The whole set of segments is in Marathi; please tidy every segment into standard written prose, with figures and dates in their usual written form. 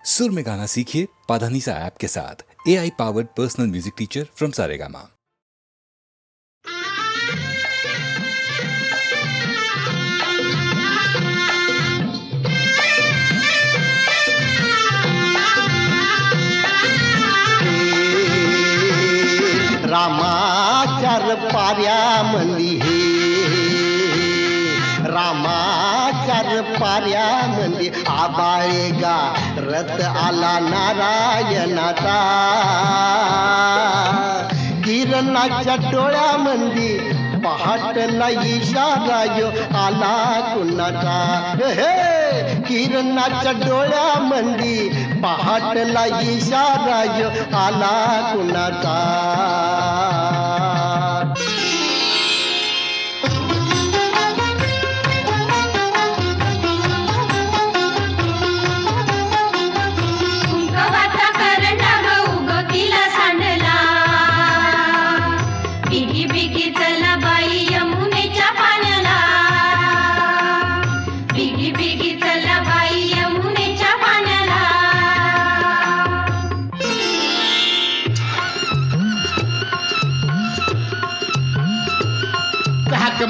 सुर में गाना सीखिए पाधानीसा ऐप के साथ। AI powered personal music teacher from Saregama. रामाचार पाऱ्यामंदी हे रामाचार पाऱ्यामंदी आबाळेगा रथ आला नारायणाचा किरणाच्या डोळ्यामंदी पहाटला इशारायो आला कुणाचा हे किरणाच्या डोळ्यामंदी पहाटला इशारायो आला कुणाचा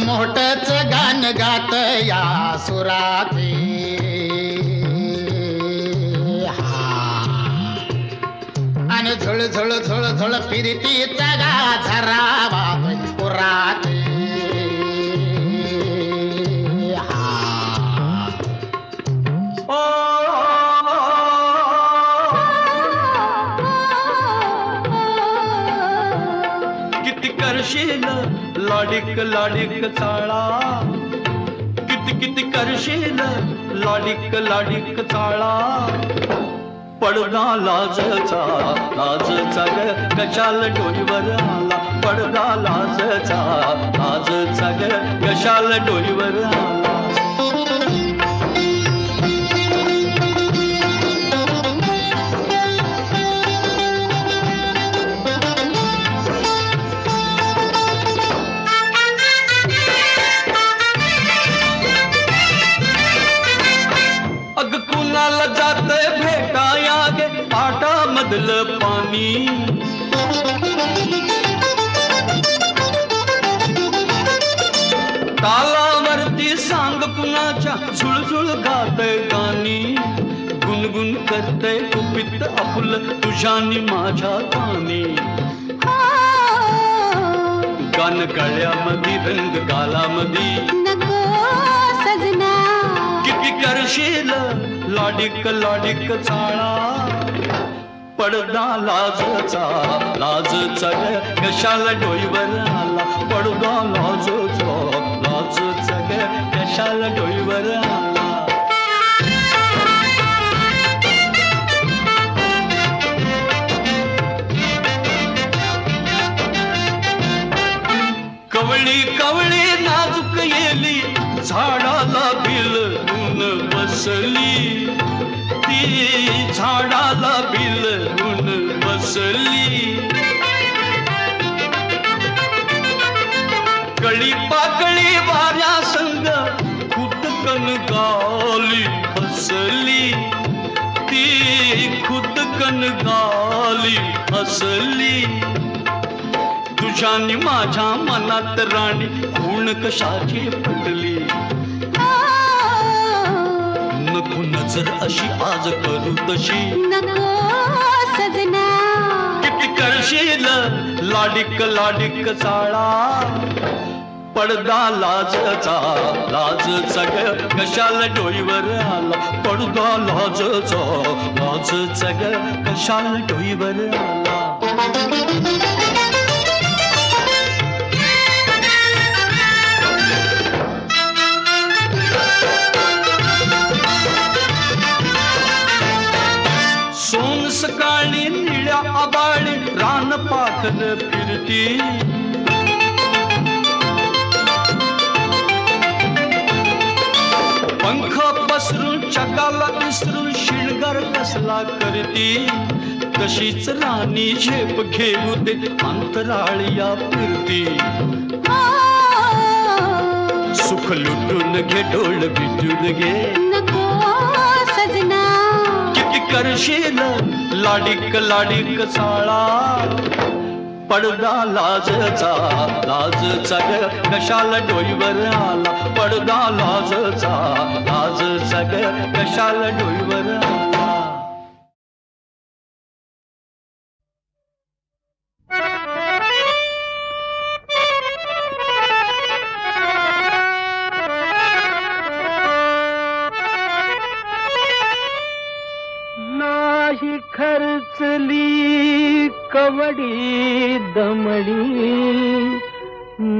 मोठच गाण गात या सुराते आणि झुळ झुळ झुळ झुळ फिरती तगा झरावा पुराते किती करशील लाडिक लाडिक चाळा किती किती करशील लाडिक लाडिक चाळा पडदा लाजचा लाजचा ग कशाल डोईवर आला पडदा लाजचा लाजचा ग कशाल डोईवर आला मधलं पाणी तालावरती सांग कुणाच्या झुळझुळ गातय गाणी गुणगुण करतय कुपित आपुल तुझ्यानी माझ्या कानी गान गळ्यामध्ये रंग गालामध्ये किती करशील लाडिक लाडिक चाळा पडदा लाजचा लाजचा ग कशाला डोईवर आला पडदा लाजचा लाजचा ग कशाला डोईवर आला कवळी कवळी नाजूक येली झाडाला भिलून बसली ती झाडाला भिलून बसली कळी पाकळी वाऱ्या संग खुदकन गाली हसली ती खुदकन गाली हसली तुझ्यानी माझ्या मनात राणी खूण कशाची पटली नको नजर अशी आज करू तशी नको सजना किती करशील लाडिक लाडिक चाळा पडदा लाजचा लाजचा ग कशाला डोईवर आला पडदा लाजचा लाजचा ग कशाला डोईवर आला सोन सकाळी निळ्या आबाळी रान पाखर फिरती पंख पसरून चकाला विसरून शिणगार कसला करती तशीच राणी झेप घेऊ दे अंतराळिया फिरती सुख लुटून घे डोळ बिटून घे नको सजना करशील लाडिक लाडिक चाळा पडदा लाजचा लाजचा ग कशाला डोईवर आला पडदा लाजचा ग कशाला डोईवर आला नाही खर्चली कवडी दमडी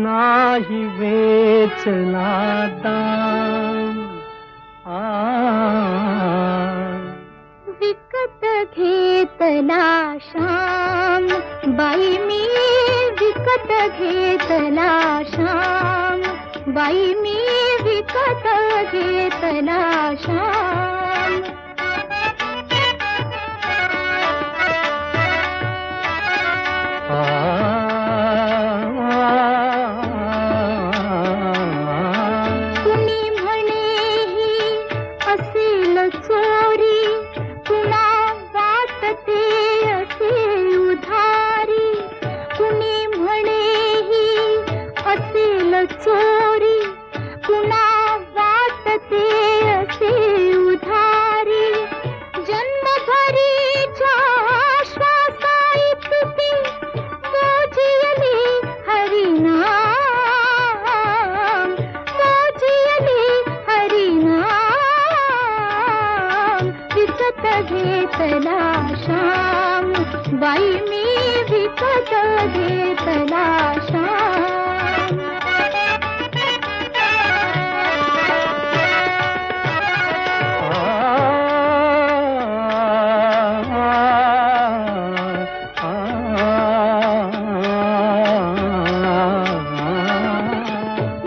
नाही वेचला दाम विकत घेतला श्याम बाई मी विकत घेतला श्याम बाई मी विकत घेतला श्याम कुणी म्हणेही असेल चोरी कुणा वाटते असे उधारी कुणी म्हणेही असेल चोरी कुणा वाटते असे उधारी जन्मभरीच्या श्वासाइतकी मोजियली हरिनाम मोजियली हरिनाम विकत घेतला श्याम बाई मी विकत घेतला श्याम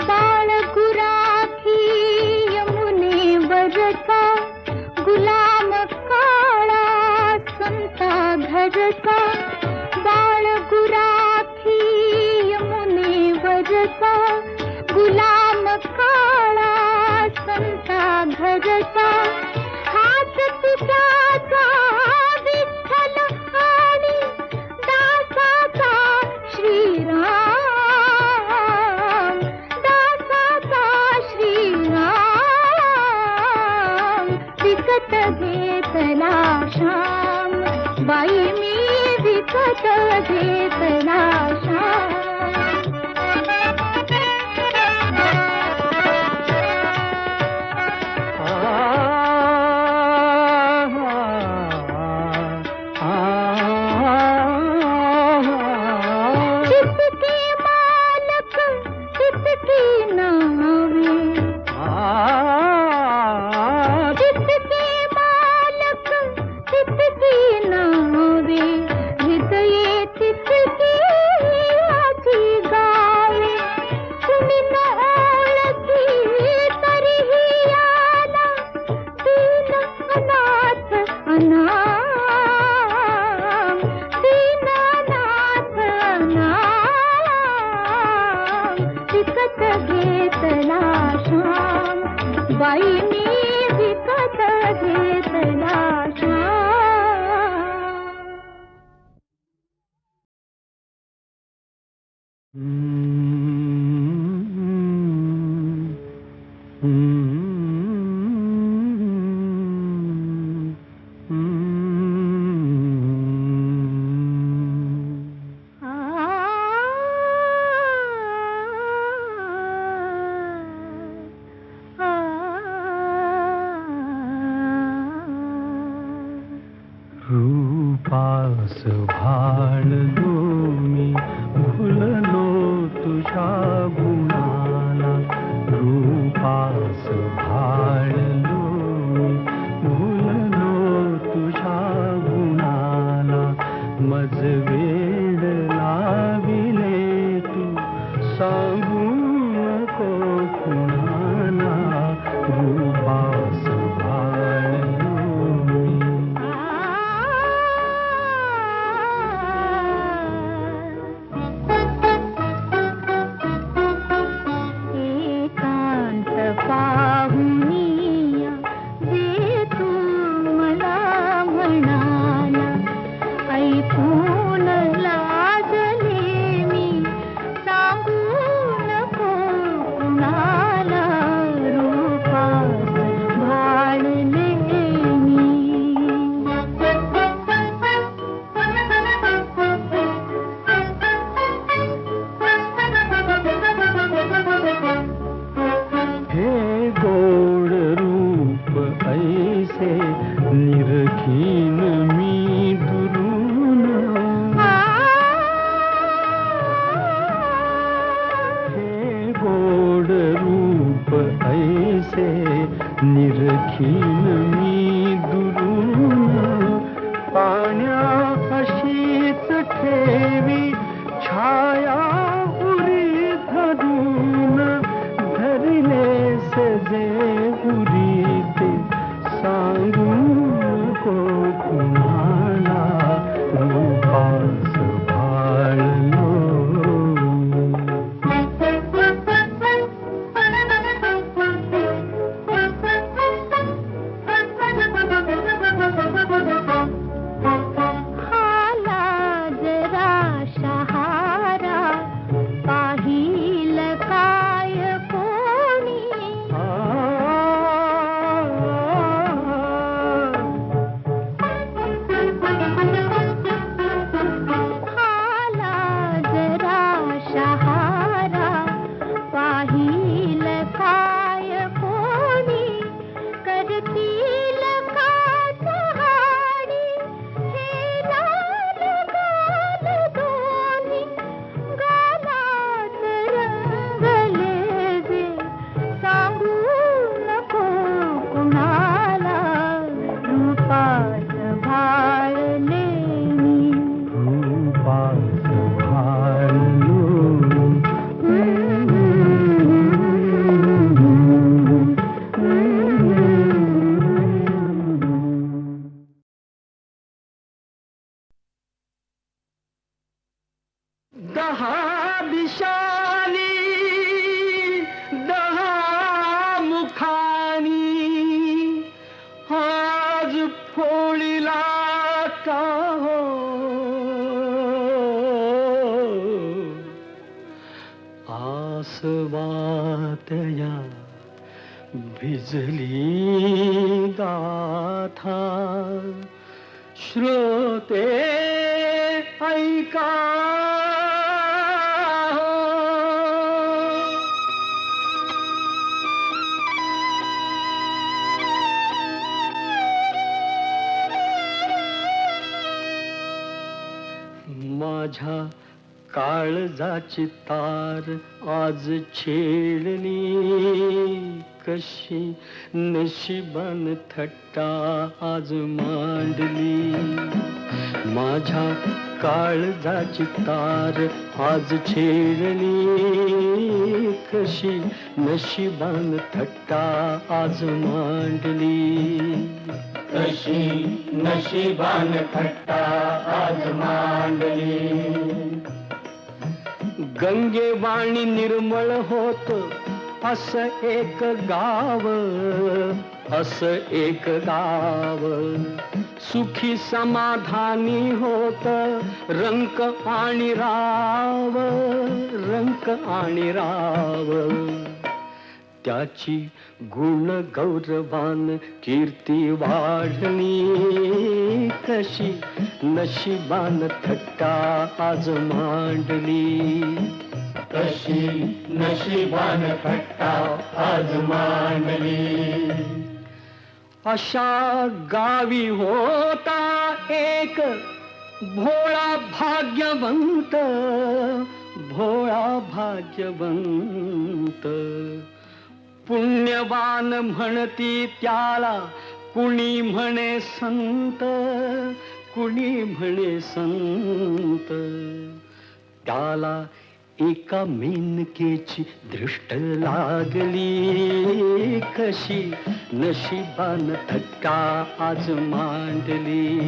बाळ गुराखी यमुनेवरचा गुलाम काळा संता घरचा बाळ गुराखी यमुनेवरचा गुलाम काळा संता घरचा हात तुझ्याचा विठ्ठल आणि दासाचा श्रीराम दासाचा श्रीराम विकत घेतला श्याम बाई मी विकत घेतला श्याम जितके मालक तितकी नावे जितके मालक तितकी नावे हृदये तितकी आची गावे कुणी न ओळखी तरीही आला दीन अनाथ अनाम दीन अनाथ अनाम विकत घेतला श्याम बाई मी विकत घेतला श्याम रूपास भाळलो मी भुललो तुझ्या गुणाला रूपास भाळलो मी भुललो तुझ्या गुणाला मज वेड लाविले तू सांगू नको कुणाला रूपास भाळलो मी निरखीन मी दुरून हे गोड रूप ऐसे निरखीन मी दुरून पाण्या अशीच ठेवी छाया उरी धरून धरले सजे उरी ते सांगू नको कुणाला रूपास भाळलो आसवातया भिजली गाथा श्रोते ऐका माझ्या काळजाची तार आज छेडली कशी नशिबान थट्टा आज मांडली माझ्या काळजाची तार आज छेडली कशी नशिबान थट्टा आज मांडली कशी नशिबान थट्टा आज मांडली गंगे वाणी निर्मळ होत असं एक गाव सुखी समाधानी होत रंक आणि राव त्याची गुण गौरवान कीर्ती वाढली कशी नशिबान थट्टा आज मांडली कशी नशिबान थट्टा आज मांडली अशा गावी होता एक भोळा भाग्यवंत पुण्यवान म्हणती त्याला कुणी म्हणे संत त्याला एका मेनकेची दृष्ट लागली कशी नशिबान थट्टा आज मांडली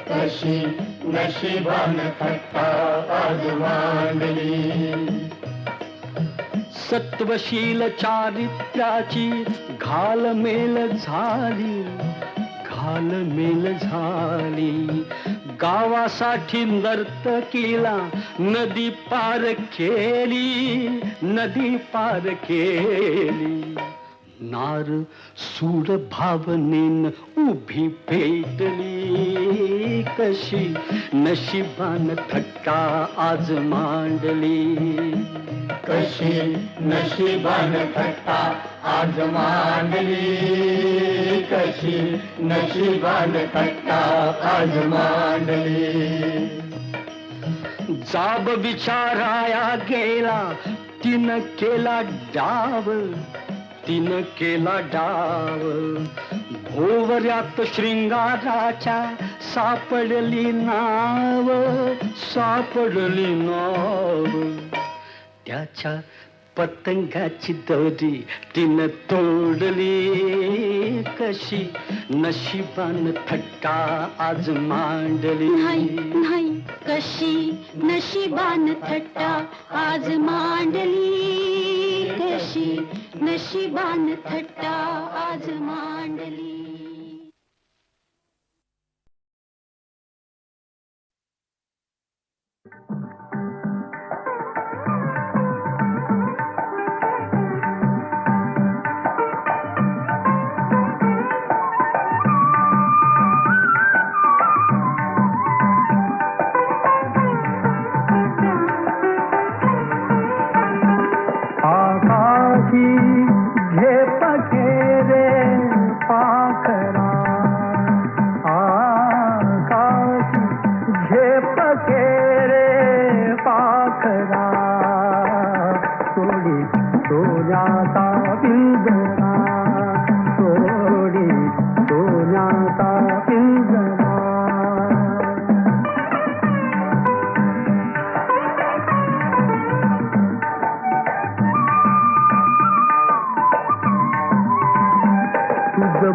कशी नशिबान थट्टा आज मांडली सत्वशील चारित्र्याची घालमेल झाली गावासाठी नर्तकीला नदी पार केली नार सूर भावनेन उभी पेटली कशी नशिबान थट्टा आज मांडली कशी नशिबान थट्टा आज मांडली कशी नशिबान थट्टा आज मांडली. जाब विचाराया गेला तिनं केला डाव, तिनं केला डाव. भोवऱ्यात शृंगाराच्या सापडली नाव, सापडली नाव. त्याच्या पतंगाची दोरी तिनं तोडली कशी नशिबान थट्टा आज मांडली. नाही कशी नशिबान थट्टा आज मांडली, कशी नशिबान थट्टा आज मांडली.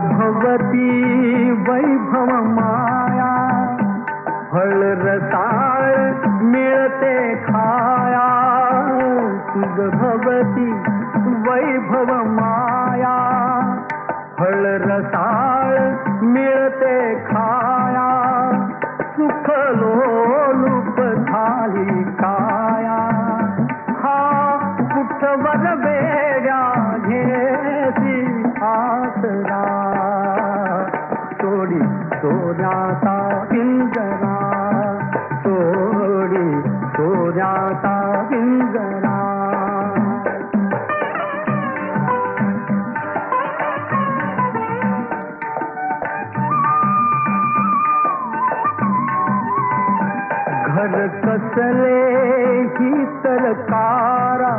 भगवती वैभव माया फळ रसाळ मिळते खाया. तुझ भगवती वैभव माया फळ रसाळ मिळते खाया. सुख लोलुप झाली काया. हा कुठवर वेड्या घेसी आसरा. सोडी सोन्याचा पिंजरा, सोडी सोन्याचा पिंजरा. घर कसले ही तरकारा,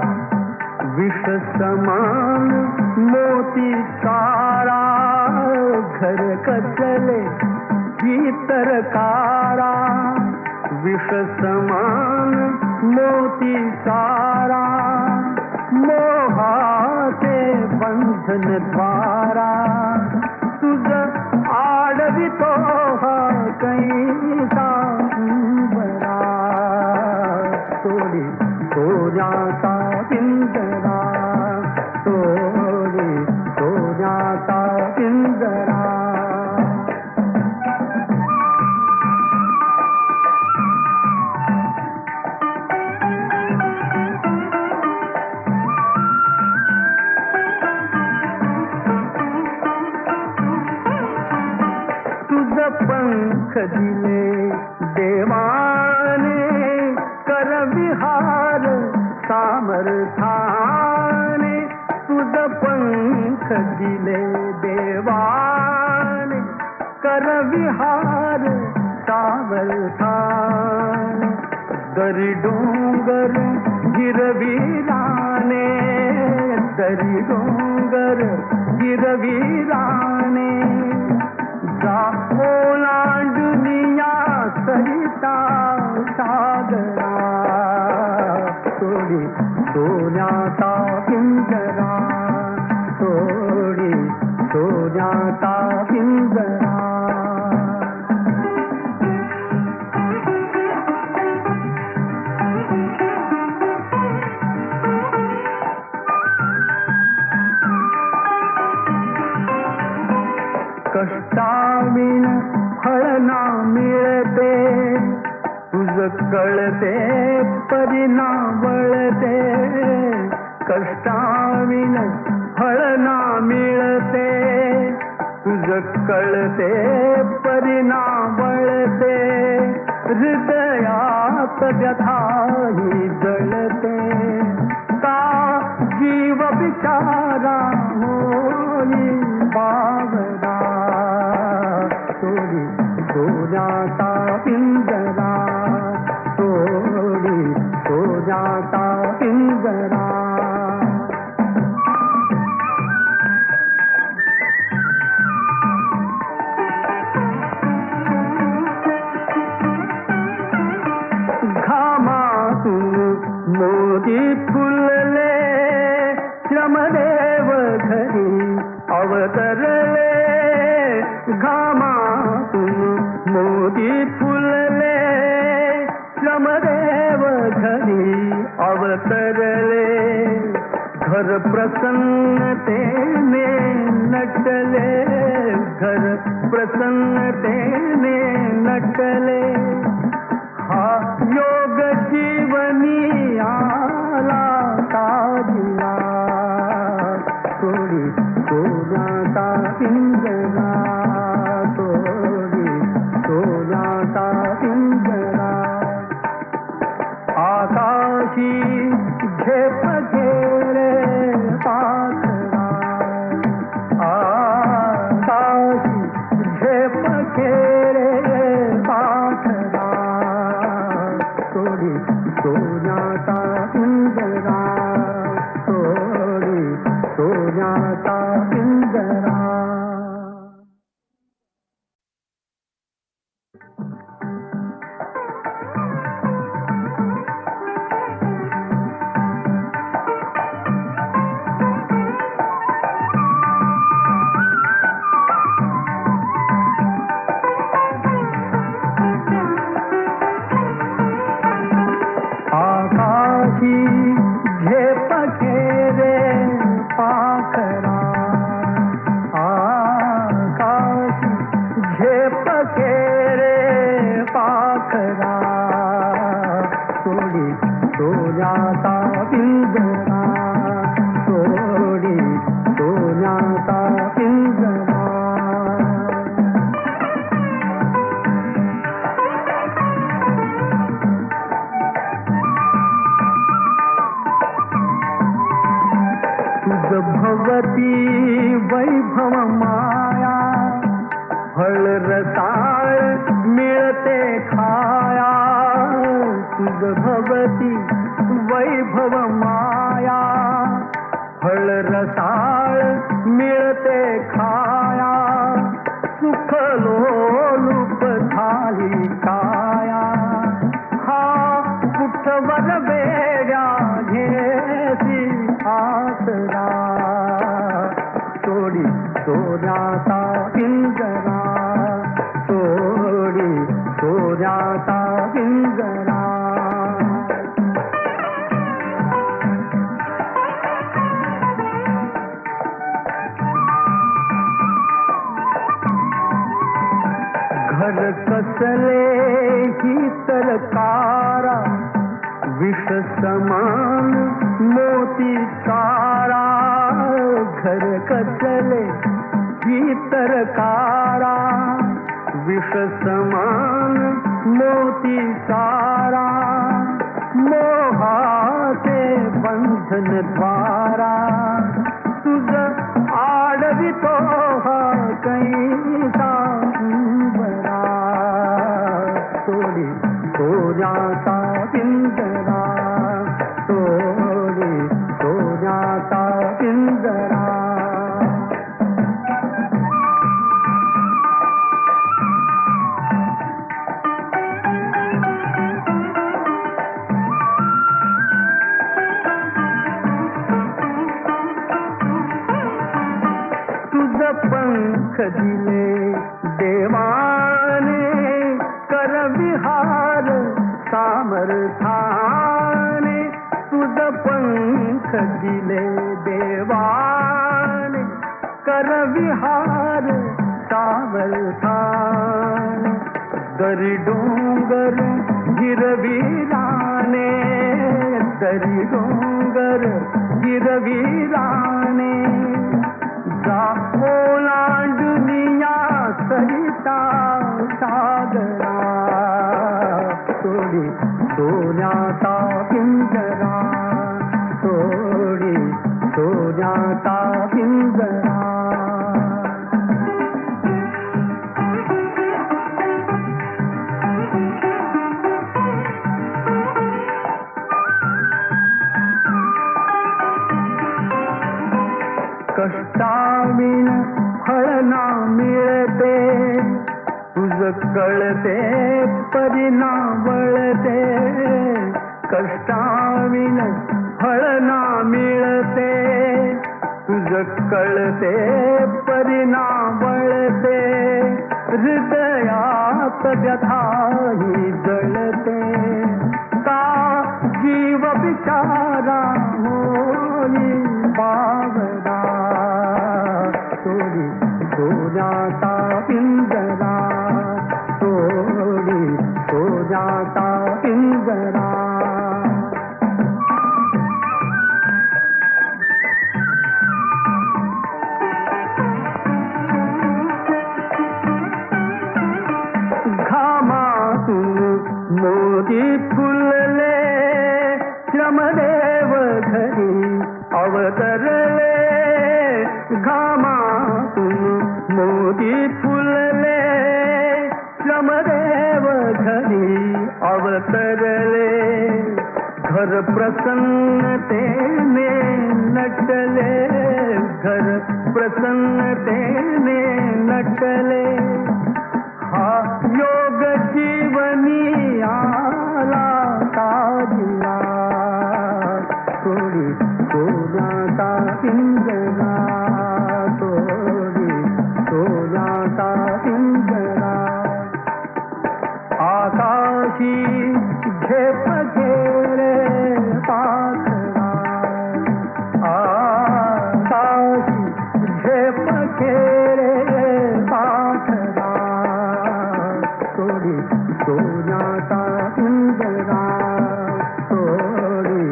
विष समान मोती चारा. घर कसले ही तरकारा, विष समान मोती चारा. मोहाचे बंधन द्वारा तुझ आडवितो हा कैसा बरा. सोडी सोन्याचा पिंजरा, सोडी सोन्याचा पिंजरा. तुझ पंख दिले देवाने कर विहार सामर्थाने. तुझ पंख दिले देवाने कर विहार सामर्थाने. दरी डोंगर गिरवीराने, दरी डोंगर गिरवीराने. जा ओलांडुनिया सरिता सागरा. सोडी सोन्याचा पिंजरा, सोडी सोन्याचा पिंजरा. कष्टाविण फळ ना मिळते, तुझ कळते परिणा वळते. कष्टाविण फळ ना मिळते, तुझ कळते परिणा वळते. हृदयात व्यथाही जळते, का जीव बिचारा हो सोन्याचा पिंजरा सोडी सोन्याचा पिंजरा. घामातून मोती फुलले श्रमदेव घरी अवतरले. घामातून मोती फुलले श्रमदेव घरी अवतरले. घर प्रसन्नतेने नटले घर प्रसन्नतेने नटले. हा योग जीवनी आला ताजिया सोडी सोन्याचा पिंजरा सोडी सोन्याचा पिंजरा. आकाशी झेप घेरे पाखरा आकाशी झेप घेरे पाखरा सोडी सोन्याचा पिंजरा सोडी सोन्याचा पिंजरा. आकाशी झेप घेरे पाखरा आकाशी झेप घेरे पाखरा सोडी सोन्याचा पिंजरा सोडी सोन्याचा पिंजरा. भवती वैभव माया फळ रसाळ मिळते खाया. तुझ भवती वैभव माया फळ रसाळ मिळते खाया. सुख लोलुप झाली काया हा कुठवर वेड्या घेसी आसरा सोडी सोन्याचा पिंजरा सोडी सोन्याचा पिंजरा. घर कसले ही तरकारा विष समान मोती चारा. घर कसले ही तरकारा विष समान मोती चारा. मोहाचे बंधन द्वारा तुझ आडवितो कैसा बरा सोडी सोन्याचा पिंजरा सोडी सोन्याचा पिंजरा. तुझ पंख दिले देवाने कर विहार सामर्थाने. तुझ पंख दिले देवाने कर विहार सामर्थाने. दरी डोंगर गिरविराने दरी डोंगर गिरविराने. जा ओलांडुनिया सरिता सागरा सोडी सोन्याचा पिंजरा सोडी सोन्याचा पिंजरा. कळते परिणा वळते कष्टाविण फळ ना मिळते तुझ कळते परिणा वळते हृदयात व्यथाही जळते का जीव बिचारा होई बावरा सोडी सोन्याचा पिंजरा सोडी सोन्याचा पिंजरा मोदी फुलले श्रमदेव घरी अवतरले घामातून मोदी फुलले श्रमदेव घरी अवतरले घर प्रसन्नतेने नटले घर प्रसन्नतेने नटले हा योग जीवनी आला ताजिला सोडी सोन्याचा पिंजरा सोडी सोन्याचा पिंजरा आकाशी झेप घेरे पाखरा आकाशी झेप घेरे पाखरा सोडी सोन्याचा पिंजरा सोडी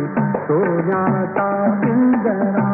सोन्याचा पिंजरा